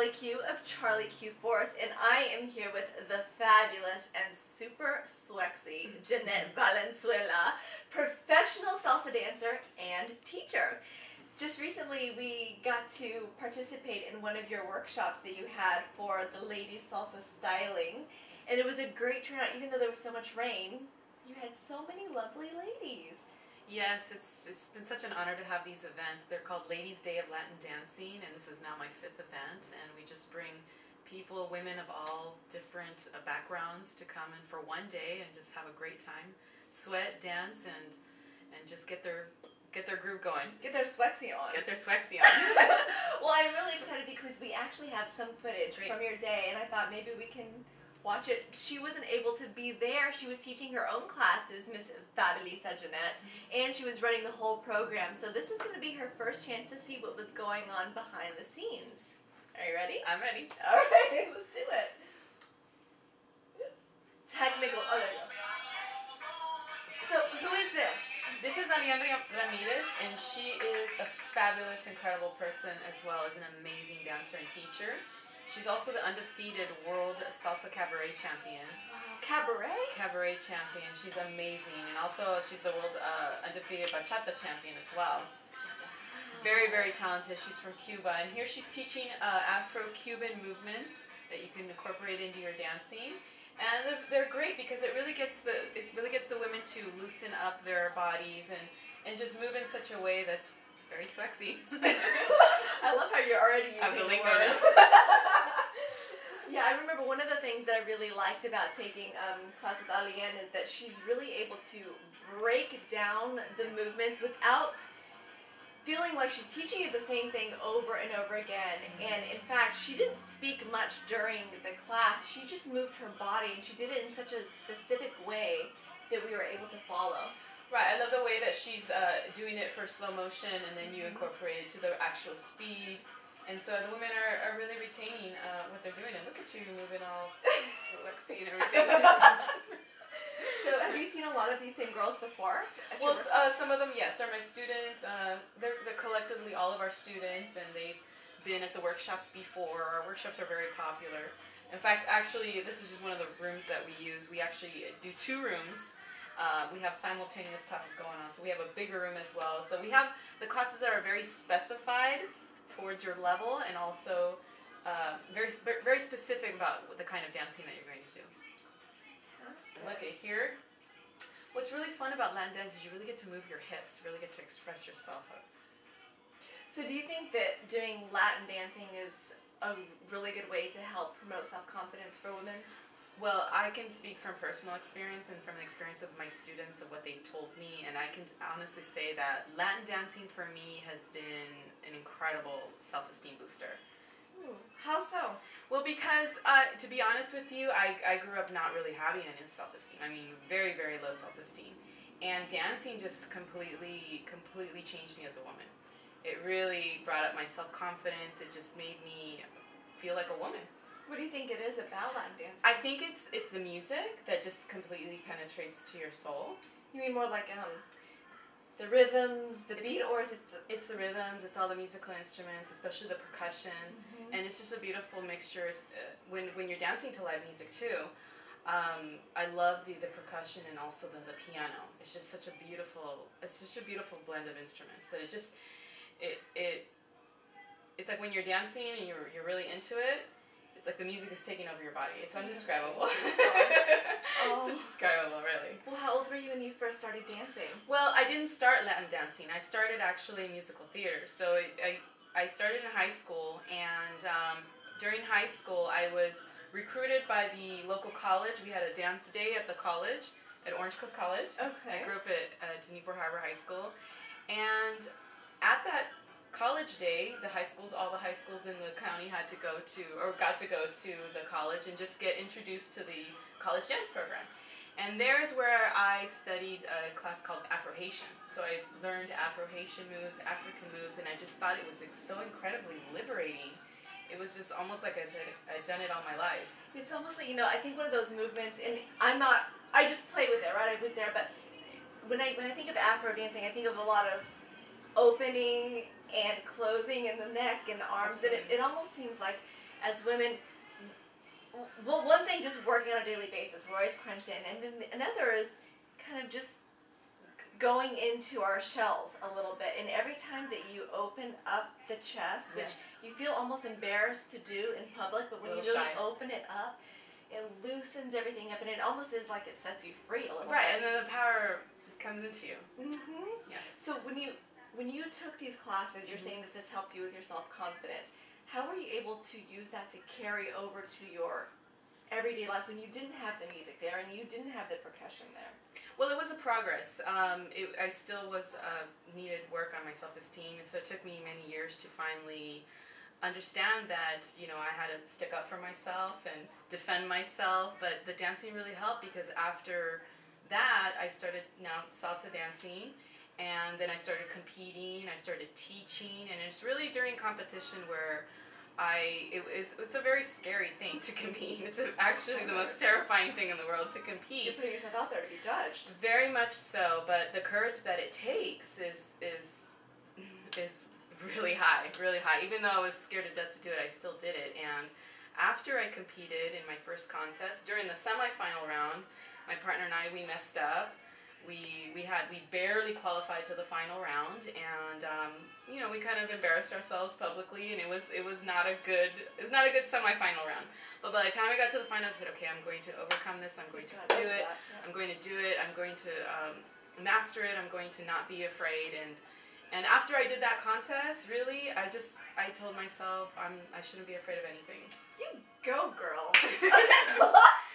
Charlie Q of Charlie Q Force, and I am here with the fabulous and super sexy Janette Valenzuela, professional salsa dancer and teacher. Just recently we got to participate in one of your workshops that you had for the ladies salsa styling, and it was a great turnout. Even though there was so much rain, you had so many lovely ladies. Yes, it's been such an honor to have these events. They're called Ladies' Day of Latin Dancing, and this is now my 5th event, and we just bring people, women of all different backgrounds to come in for one day and just have a great time, sweat, dance, and just get their groove going. Get their swexy on. Get their swexy on. Well, I'm really excited because we actually have some footage from your day, and I thought maybe we can watch it. She wasn't able to be there. She was teaching her own classes, Miss Fabulisa Janette, and she was running the whole program. So this is going to be her first chance to see what was going on behind the scenes. Are you ready? I'm ready. All right, let's do it. Oops. Technical. Oh, there you go. So who is this? This is Alien Ramirez, and she is a fabulous, incredible person as well as an amazing dancer and teacher. She's also the undefeated World Salsa Cabaret Champion. Wow, cabaret? Cabaret Champion. She's amazing. And also she's the World Undefeated Bachata Champion as well. Very, very talented. She's from Cuba. And here she's teaching Afro-Cuban movements that you can incorporate into your dancing. And they're great because it really gets the women to loosen up their bodies and just move in such a way that's very sexy. I love how you're already using the word. Yeah, I remember one of the things that I really liked about taking class with Alien is that she's really able to break down the movements without feeling like she's teaching you the same thing over and over again. And in fact, she didn't speak much during the class. She just moved her body, and she did it in such a specific way that we were able to follow. Right, I love the way that she's doing it for slow motion, and then you incorporate it to the actual speed. And so the women are really retaining what they're doing. And look at you moving all sexy and everything. So have you seen a lot of these same girls before? Well, some of them, yes, are my students. They're collectively all of our students, and they've been at the workshops before. Our workshops are very popular. In fact, actually, this is just one of the rooms that we use. We actually do 2 rooms. We have simultaneous classes going on, so we have a bigger room as well. So we have the classes that are very specified towards your level, and also very specific about the kind of dancing that you're going to do. Look at here. What's really fun about Latin dance is you really get to move your hips, really get to express yourself. So do you think that doing Latin dancing is a really good way to help promote self-confidence for women? Well, I can speak from personal experience and from the experience of my students of what they've told me, and I can honestly say that Latin dancing for me has been an incredible self-esteem booster. Ooh, how so? Well, because to be honest with you, I grew up not really having any self-esteem. I mean, very, very low self-esteem. And dancing just completely changed me as a woman. It really brought up my self-confidence. It just made me feel like a woman. What do you think it is about Latin dancing? I think it's the music that just completely penetrates to your soul. You mean more like the rhythms, the beat, or is it the... It's the rhythms, it's all the musical instruments, especially the percussion, and it's just a beautiful mixture. When you're dancing to live music too, I love the percussion and also the piano. It's just such a beautiful blend of instruments that it's like when you're dancing and you're really into it. It's like the music is taking over your body. It's undescribable. It's indescribable, really. Well, how old were you when you first started dancing? Well, I didn't start Latin dancing. I started actually musical theater. So I started in high school, and during high school I was recruited by the local college. We had a dance day at the college, at Orange Coast College. Okay. I grew up at Newport Harbor High School, and at that college day, all the high schools in the county got to go to the college and just get introduced to the college dance program. And there's where I studied a class called Afro-Haitian. So I learned Afro-Haitian moves, African moves, and I just thought it was like so incredibly liberating. It was just almost like I said, I'd done it all my life. It's almost like, I think one of those movements, and I just played with it, right? I was there, but when I think of Afro dancing, I think of a lot of opening and closing in the neck and the arms. And it almost seems like as women, well, one thing, just working on a daily basis, we're always crunched in, and then another is kind of just going into our shells a little bit. And every time that you open up the chest, which you feel almost embarrassed to do in public, but when you really open it up, it loosens everything up, and it almost is like it sets you free a little bit. Right, and then the power comes into you. Mm-hmm. Yes. So when you took these classes, you're saying that this helped you with your self-confidence. How were you able to use that to carry over to your everyday life when you didn't have the music there and you didn't have the percussion there? Well, it was a progress. I still was needed work on my self-esteem, and so it took me many years to finally understand that, you know, I had to stick up for myself and defend myself, but the dancing really helped, because after that I started now salsa dancing, and then I started competing, I started teaching, and it's really during competition where it's a very scary thing to compete. It's actually the most terrifying thing in the world to compete. You're putting yourself out there to be judged. Very much so, but the courage that it takes is really high, really high. Even though I was scared to death to do it, I still did it. And after I competed in my first contest, during the semifinal round, my partner and I, we messed up. We barely qualified to the final round, and you know, we kind of embarrassed ourselves publicly, and it was not a good semifinal round. But by the time I got to the final, I said, okay, I'm going to overcome this. I'm going to do it. I'm going to do it. I'm going to master it. I'm going to not be afraid. And after I did that contest, really, I told myself I shouldn't be afraid of anything. You go, girl.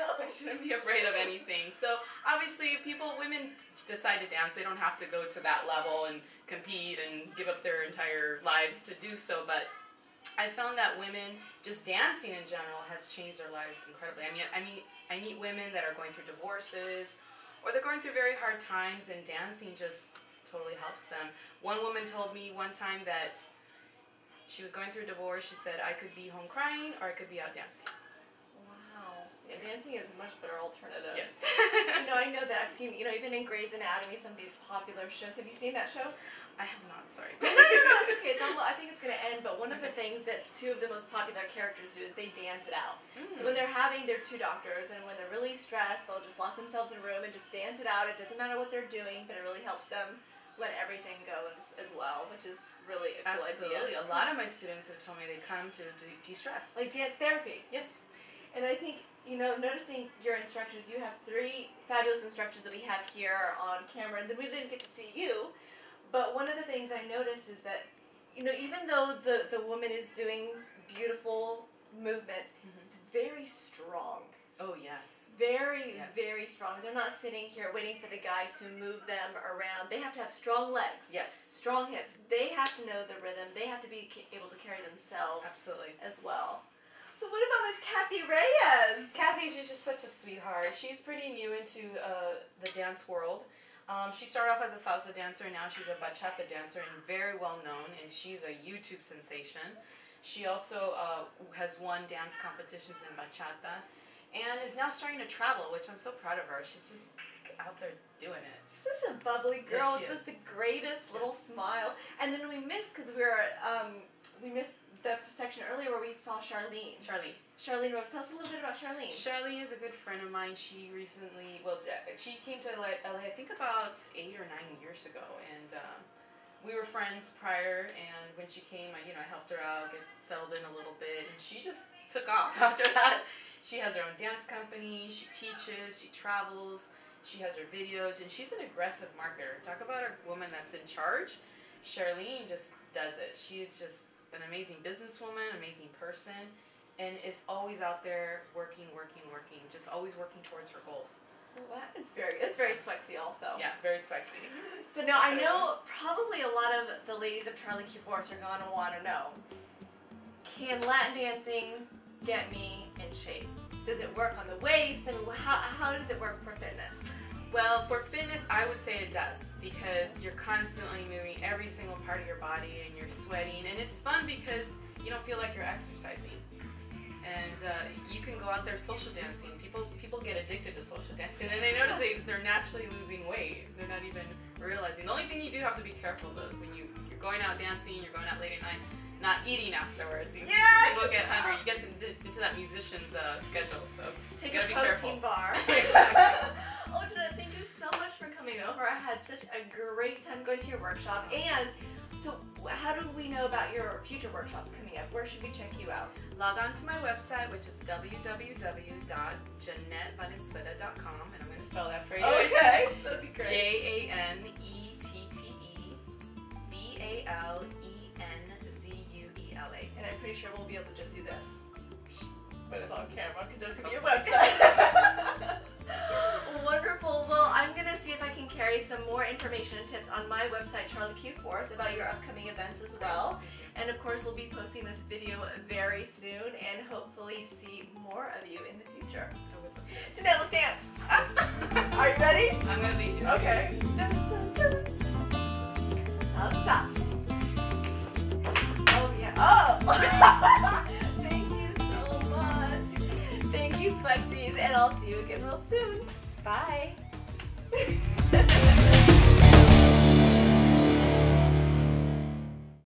I shouldn't be afraid of anything. So obviously, women decide to dance. They don't have to go to that level and compete and give up their entire lives to do so. But I found that women, just dancing in general, has changed their lives incredibly. I meet women that are going through divorces, or they're going through very hard times, and dancing just totally helps them. One woman told me one time that she was going through a divorce. She said, I could be home crying, or I could be out dancing. Wow. Yeah, dancing is a much better alternative. Yes. You know, I know that I've seen, you know, even in Grey's Anatomy, some of these popular shows. Have you seen that show? I have not, sorry. No, it's okay. I think it's going to end, but one of the things that two of the most popular characters do is they dance it out. So when they're having their two doctors, and when they're really stressed, they'll just lock themselves in a room and just dance it out. It doesn't matter what they're doing, but it really helps them let everything go as well, which is really a cool Absolutely. idea. A lot of my students have told me they come to de-stress. Like dance therapy. Yes. And I think, you know, noticing your instructors, you have 3 fabulous instructors that we have here on camera, and then we didn't get to see you, but one of the things I noticed is that, you know, even though the woman is doing beautiful movements, it's very strong. Oh, yes. Very, very strong. They're not sitting here waiting for the guy to move them around. They have to have strong legs. Yes. Strong hips. They have to know the rhythm. They have to be able to carry themselves. Absolutely. As well. So what about Miss Kathy Reyes? Kathy, she's just such a sweetheart. She's pretty new into the dance world. She started off as a salsa dancer, and now she's a bachata dancer and very well known, and she's a YouTube sensation. She also has won dance competitions in bachata, and is now starting to travel, which I'm so proud of her. She's just out there doing it. She's such a bubbly girl Yes, with the greatest little smile. And then we missed, because we missed the section earlier where we saw Charlene. Charlene Rose. Tell us a little bit about Charlene. Charlene is a good friend of mine. She recently, she came to LA, I think about 8 or 9 years ago, and we were friends prior, and when she came, I helped her out, get settled in a little bit, and she just took off after that. She has her own dance company, she teaches, she travels, she has her videos, and she's an aggressive marketer. Talk about a woman that's in charge. Charlene just does it. She is just an amazing businesswoman, amazing person, and is always out there working, just always working towards her goals. Well, that's very sexy also. Yeah, very sexy. So now I know probably a lot of the ladies of Charlie Q Force are going to want to know, can Latin dancing get me in shape? Does it work on the waist? I mean, how does it work for fitness? Well, for fitness, I would say it does, because you're constantly moving every single part of your body, and you're sweating, and it's fun because you don't feel like you're exercising. And you can go out there social dancing. People get addicted to social dancing, and they notice they're naturally losing weight. They're not even realizing. The only thing you do have to be careful though is when you're going out dancing, you're going out late at night, not eating afterwards. You will get hungry. You get into that musician's schedule, so take you gotta a be protein careful. bar. Exactly. Oh, Janette, thank you so much for coming over. I had such a great time going to your workshop. And so how do we know about your future workshops coming up? Where should we check you out? Log on to my website, which is www.JanetteValenzuela.com, and I'm going to spell that for you. Okay, that'd be great. JanetteValenzuela. And I'm pretty sure we'll be able to just do this. But it's on camera because there's going to be a website. Wonderful. Well, I'm going to see if I can carry some more information and tips on my website, Charlie Q Force, about your upcoming events as well. And of course, we'll be posting this video very soon and hopefully see more of you in the future. Janette, let's dance. Are you ready? I'm going to lead you. Okay. Dun, dun, dun. Salsa. Oh, yeah. Oh! Thank you so much. Thank you, Swexies, and I'll see you again real soon. Bye.